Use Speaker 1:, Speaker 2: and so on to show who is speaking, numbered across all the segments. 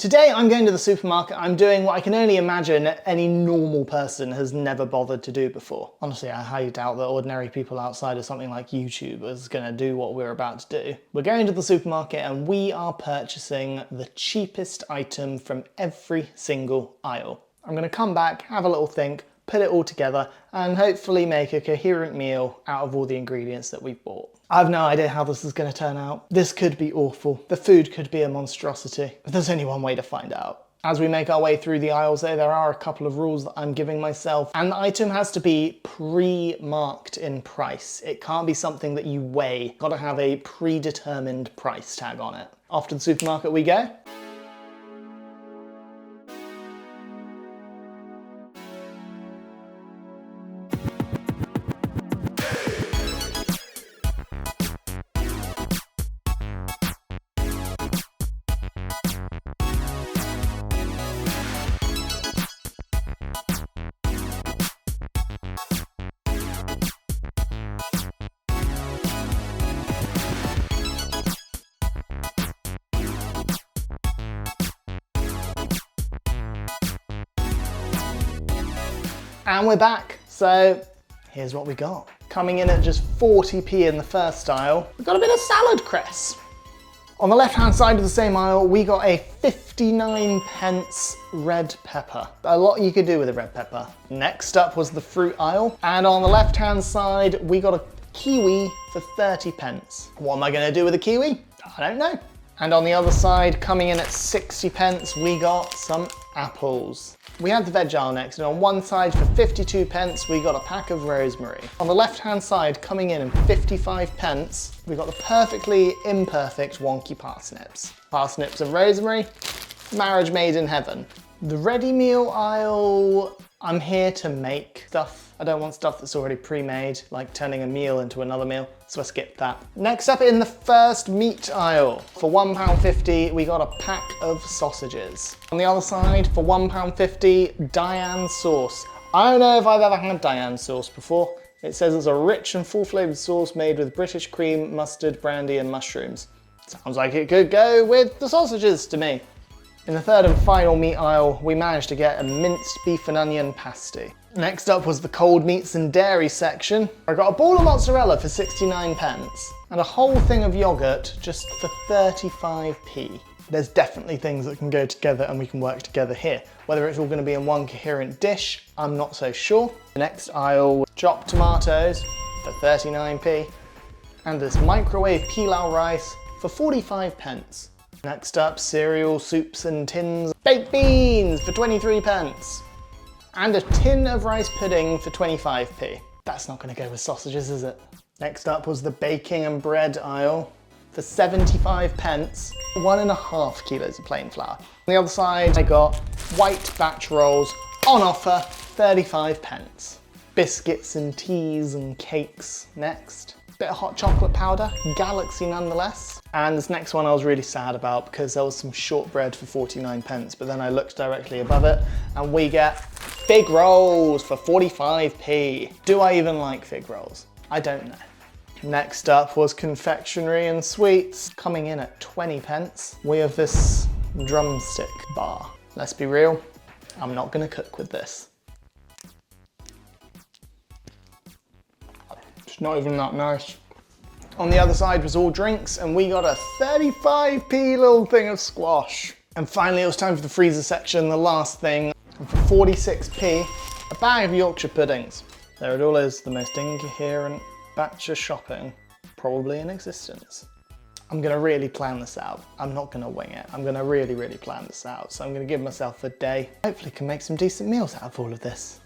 Speaker 1: Today I'm going to the supermarket. I'm doing what I can only imagine any normal person has never bothered to do before. Honestly, I highly doubt that ordinary people outside of something like YouTube is going to do what we're about to do. We're going to the supermarket and we are purchasing the cheapest item from every single aisle. I'm going to come back, have a little think, put it all together, and hopefully make a coherent meal out of all the ingredients that we've bought. I have no idea how this is going to turn out. This could be awful. The food could be a monstrosity. But there's only one way to find out. As we make our way through the aisles though, there are a couple of rules that I'm giving myself, and the item has to be pre-marked in price. It can't be something that you weigh. You've got to have a predetermined price tag on it. Off to the supermarket we go. And we're back. So here's what we got. Coming in at just 40p in the first aisle, we've got a bit of salad cress. On the left-hand side of the same aisle, we got a 59p red pepper. A lot you could do with a red pepper. Next up was the fruit aisle. And on the left-hand side, we got a kiwi for 30p. What am I gonna do with a kiwi? I don't know. And on the other side, coming in at 60p, we got some apples. We had the veg aisle next, and on one side for 52p, we got a pack of rosemary. On the left-hand side, coming in 55p, we got the perfectly imperfect wonky parsnips. Parsnips and rosemary, marriage made in heaven. The ready meal aisle, I'm here to make stuff. I don't want stuff that's already pre-made, like turning a meal into another meal, so I skipped that. Next up in the first meat aisle, for £1.50, we got a pack of sausages. On the other side, for £1.50, Diane sauce. I don't know if I've ever had Diane sauce before. It says it's a rich and full-flavoured sauce made with British cream, mustard, brandy and mushrooms. Sounds like it could go with the sausages to me. In the third and final meat aisle, we managed to get a minced beef and onion pasty. Next up was the cold meats and dairy section. I got a ball of mozzarella for 69p and a whole thing of yogurt just for 35p. There's definitely things that can go together and we can work together here. Whether it's all going to be in one coherent dish, I'm not so sure. The next aisle, chopped tomatoes for 39p and this microwave pilau rice for 45p. Next up, cereal, soups and tins, baked beans for 23p. And a tin of rice pudding for 25p. That's not gonna go with sausages, is it? Next up was the baking and bread aisle for 75p, 1.5 kilos of plain flour. On the other side, I got white batch rolls on offer, 35p. Biscuits and teas and cakes next. Bit of hot chocolate powder, Galaxy nonetheless. And this next one I was really sad about because there was some shortbread for 49p, but then I looked directly above it and we get fig rolls for 45p. Do I even like fig rolls? I don't know. Next up was confectionery and sweets, coming in at 20p. We have this drumstick bar. Let's be real, I'm not gonna cook with this. It's not even that nice. On the other side was all drinks and we got a 35p little thing of squash. And finally it was time for the freezer section, the last thing. And for 46p, a bag of Yorkshire puddings. There it all is, the most incoherent batch of shopping probably in existence. I'm gonna really plan this out. I'm not gonna wing it. I'm gonna really plan this out. So I'm gonna give myself a day. Hopefully can make some decent meals out of all of this.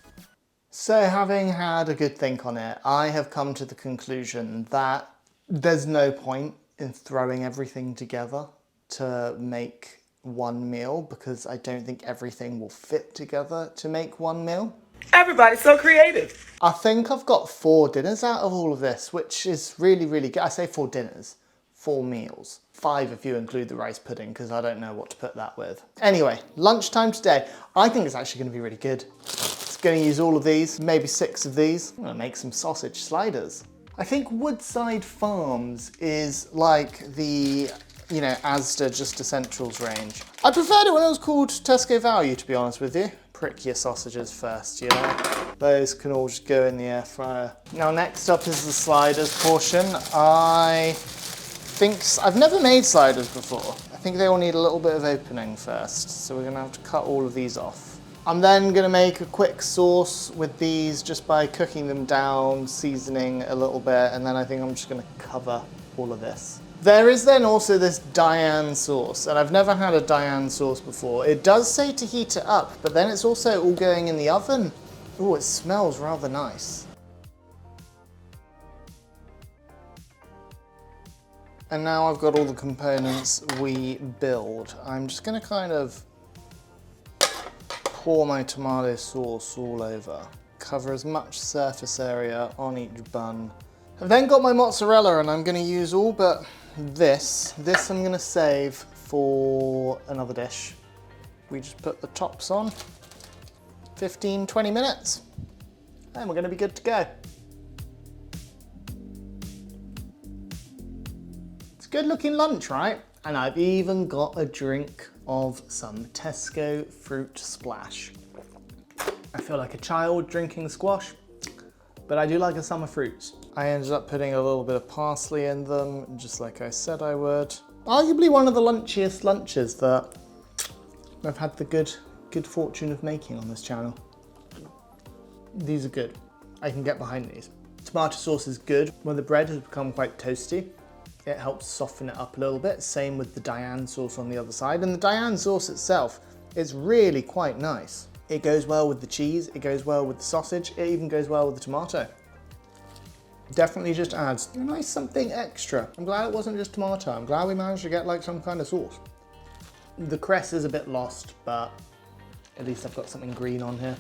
Speaker 1: So having had a good think on it, I have come to the conclusion that there's no point in throwing everything together to make one meal because I don't think everything will fit together to make one meal.
Speaker 2: Everybody's so creative.
Speaker 1: I think I've got 4 dinners out of all of this, which is really good. I say 4 dinners, 4 meals. 5 if you include the rice pudding because I don't know what to put that with. Anyway, lunchtime today, I think it's actually going to be really good. Going to use all of these, maybe 6 of these. I'm going to make some sausage sliders. I think Woodside Farms is like the you know, Asda Just Essentials range. I preferred it when it was called Tesco Value, to be honest with you. Prick your sausages first, you know. Those can all just go in the air fryer. Now next up is the sliders portion. I've never made sliders before. I think they all need a little bit of opening first, so we're gonna have to cut all of these off. I'm then gonna make a quick sauce with these just by cooking them down, seasoning a little bit, and then I think I'm just gonna cover all of this. There is then also this Diane sauce, and I've never had a Diane sauce before. It does say to heat it up, but then it's also all going in the oven. Oh, it smells rather nice. And now I've got all the components we build. I'm just gonna kind of pour my tomato sauce all over. Cover as much surface area on each bun. I've then got my mozzarella, and I'm gonna use all but this. This I'm gonna save for another dish. We just put the tops on, 15, 20 minutes, and we're gonna be good to go. It's a good looking lunch, right? And I've even got a drink of some Tesco Fruit Splash. I feel like a child drinking squash, but I do like a summer fruits. I ended up putting a little bit of parsley in them, just like I said I would. Arguably one of the lunchiest lunches that I've had the good fortune of making on this channel. These are good. I can get behind these. Tomato sauce is good. When the bread has become quite toasty, it helps soften it up a little bit. Same with the Diane sauce on the other side. And the Diane sauce itself is really quite nice. It goes well with the cheese, it goes well with the sausage, it even goes well with the tomato. Definitely just adds a nice something extra. I'm glad it wasn't just tomato. I'm glad we managed to get like some kind of sauce. The cress is a bit lost, but at least I've got something green on here.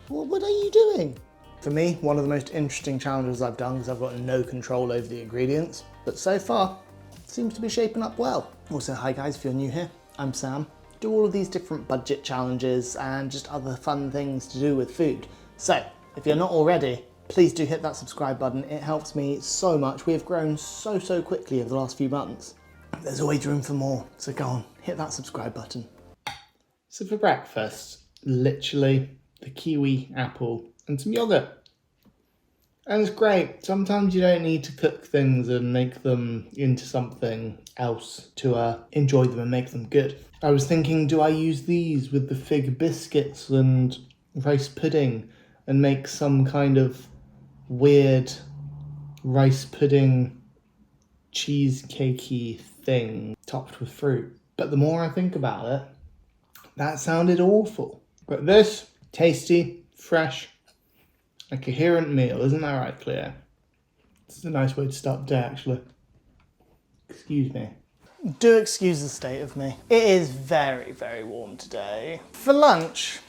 Speaker 1: What are you doing? For me, one of the most interesting challenges I've done is I've got no control over the ingredients, but so far, it seems to be shaping up well. Also, hi guys, if you're new here, I'm Sam. Do all of these different budget challenges and just other fun things to do with food. So, if you're not already, please do hit that subscribe button. It helps me so much. We have grown so quickly over the last few months. There's always room for more, so go on, hit that subscribe button. So for breakfast, literally the kiwi apple and some yogurt. And it's great. Sometimes you don't need to cook things and make them into something else to enjoy them and make them good. I was thinking, do I use these with the fig biscuits and rice pudding and make some kind of weird rice pudding cheesecakey thing topped with fruit? But the more I think about it, that sounded awful. But this, tasty, fresh, a coherent meal, isn't that right, Cleo? It's a nice way to start the day, actually. Excuse me. Do excuse the state of me. It is very warm today. For lunch,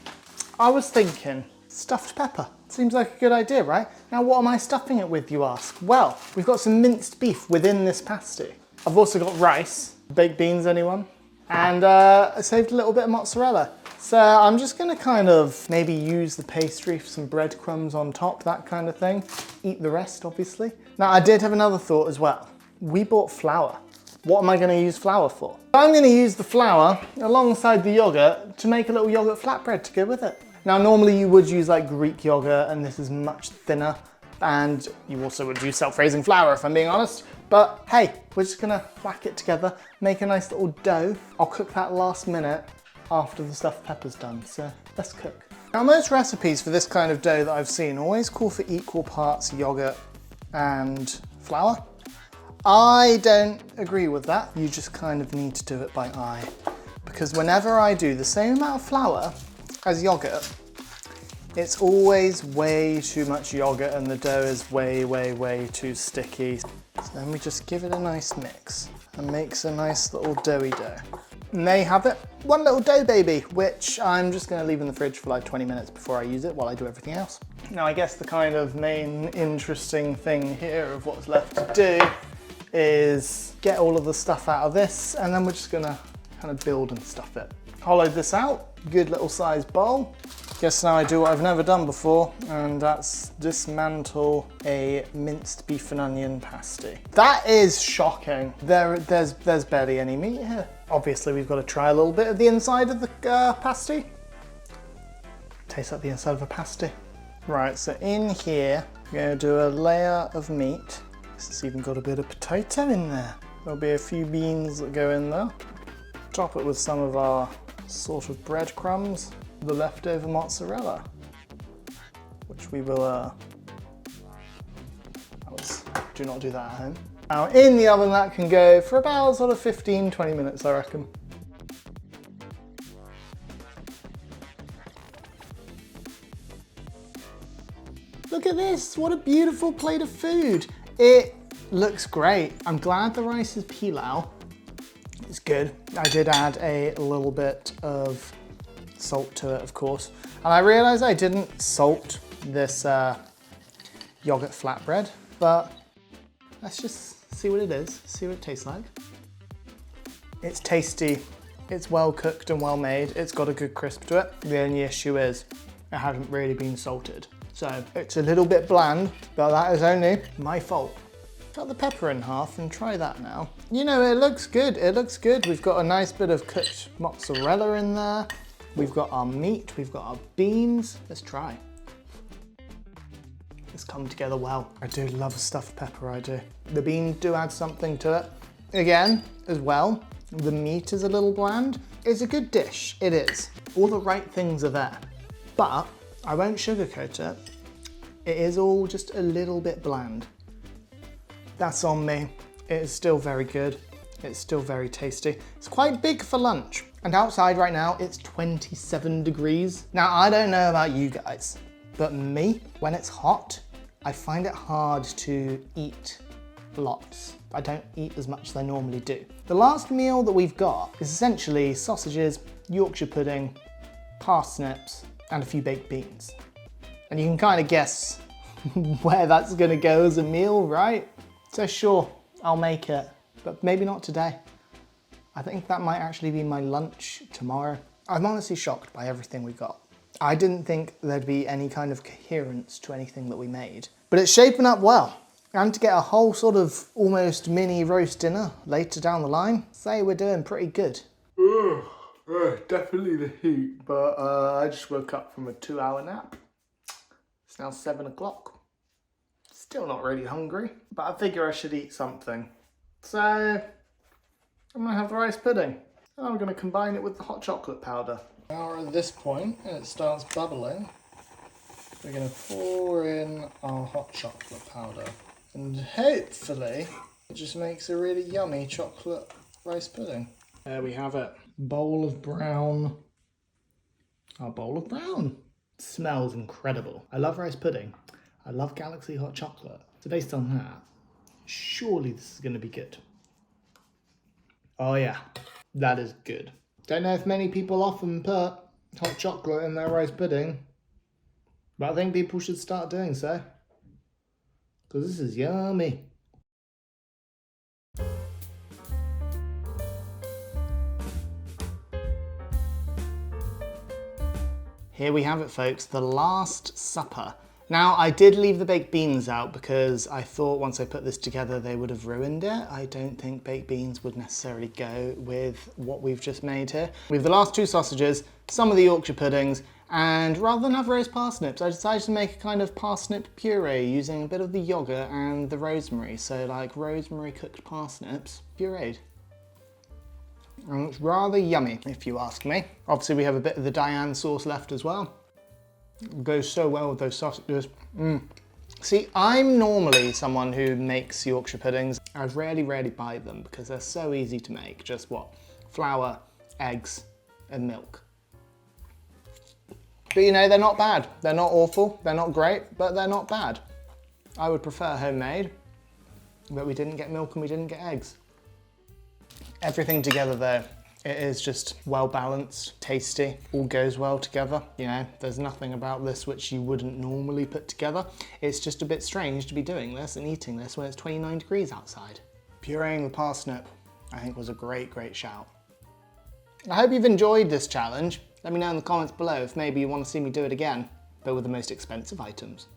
Speaker 1: I was thinking stuffed pepper. Seems like a good idea, right? Now, what am I stuffing it with, you ask? Well, we've got some minced beef within this pasty. I've also got rice. Baked beans, anyone? And I saved a little bit of mozzarella. So I'm just gonna kind of maybe use the pastry for some breadcrumbs on top, that kind of thing. Eat the rest, obviously. Now, I did have another thought as well. We bought flour. What am I gonna use flour for? I'm gonna use the flour alongside the yogurt to make a little yogurt flatbread to go with it. Now, normally you would use like Greek yogurt, and this is much thinner. And you also would use self-raising flour, if I'm being honest. But hey, we're just gonna whack it together, make a nice little dough. I'll cook that last minute after the stuffed pepper's done, so let's cook. Now, most recipes for this kind of dough that I've seen always call for equal parts yogurt and flour. I don't agree with that. You just kind of need to do it by eye. Because whenever I do the same amount of flour as yogurt, it's always way too much yogurt and the dough is way too sticky. So then we just give it a nice mix and makes a nice little doughy dough. And there you have it, one little dough baby, which I'm just gonna leave in the fridge for like 20 minutes before I use it while I do everything else. Now, I guess the kind of main interesting thing here of what's left to do is get all of the stuff out of this, and then we're just gonna kind of build and stuff it. Hollowed this out, good little sized bowl. Guess now I do what I've never done before, and that's dismantle a minced beef and onion pasty. That is shocking. There's barely any meat here. Obviously, we've got to try a little bit of the inside of the pasty. Tastes like the inside of a pasty. Right, so in here, we're going to do a layer of meat. This has even got a bit of potato in there. There'll be a few beans that go in there. Top it with some of our sort of breadcrumbs. The leftover mozzarella, which we will, do not do that at home. Now in the oven that can go for about sort of 15-20 minutes, I reckon. Look at this, what a beautiful plate of food. It looks great. I'm glad the rice is pilau. It's good. I did add a little bit of salt to it, of course. And I realized I didn't salt this yogurt flatbread, but let's just see what it is, see what it tastes like. It's tasty, it's well cooked and well made, it's got a good crisp to it. The only issue is it hasn't really been salted. So it's a little bit bland, but that is only my fault. Cut the pepper in half and try that now. You know, it looks good, it looks good. We've got a nice bit of cooked mozzarella in there. We've got our meat, we've got our beans. Let's try. It's come together well. I do love a stuffed pepper, I do. The beans do add something to it. Again, as well, the meat is a little bland. It's a good dish, it is. All the right things are there, but I won't sugarcoat it. It is all just a little bit bland. That's on me. It is still very good. It's still very tasty. It's quite big for lunch. And outside right now, it's 27 degrees. Now, I don't know about you guys, but me, when it's hot, I find it hard to eat lots. I don't eat as much as I normally do. The last meal that we've got is essentially sausages, Yorkshire pudding, parsnips, and a few baked beans. And you can kind of guess where that's gonna go as a meal, right? So sure, I'll make it, but maybe not today. I think that might actually be my lunch tomorrow. I'm honestly shocked by everything we got. I didn't think there'd be any kind of coherence to anything that we made, but it's shaping up well. And to get a whole sort of almost mini roast dinner later down the line, say we're doing pretty good. Definitely the heat, but I just woke up from a 2-hour nap. It's now 7 o'clock. Still not really hungry, but I figure I should eat something. So I'm gonna have the rice pudding. And I'm gonna combine it with the hot chocolate powder. Now at this point, and it starts bubbling, we're gonna pour in our hot chocolate powder. And hopefully, it just makes a really yummy chocolate rice pudding. There we have it. Bowl of brown. Our bowl of brown. It smells incredible. I love rice pudding. I love Galaxy hot chocolate. So based on that, surely this is gonna be good. Oh yeah, that is good. Don't know if many people often put hot chocolate in their rice pudding, but I think people should start doing so, because this is yummy. Here we have it, folks, the Last Supper. Now, I did leave the baked beans out because I thought once I put this together they would have ruined it. I don't think baked beans would necessarily go with what we've just made here. We have the last 2 sausages, some of the Yorkshire puddings, and rather than have roast parsnips, I decided to make a kind of parsnip puree using a bit of the yogurt and the rosemary. So like rosemary cooked parsnips pureed. And it's rather yummy, if you ask me. Obviously we have a bit of the Diane sauce left as well. It goes so well with those sausages. See, I'm normally someone who makes Yorkshire puddings. I rarely buy them because they're so easy to make. Just what? Flour, eggs, and milk. But you know, they're not bad. They're not awful, they're not great, but they're not bad. I would prefer homemade, but we didn't get milk and we didn't get eggs. Everything together though, it is just well balanced, tasty, all goes well together. You know, there's nothing about this which you wouldn't normally put together. It's just a bit strange to be doing this and eating this when it's 29 degrees outside. Pureeing the parsnip, I think was a great shout. I hope you've enjoyed this challenge. Let me know in the comments below if maybe you want to see me do it again, but with the most expensive items.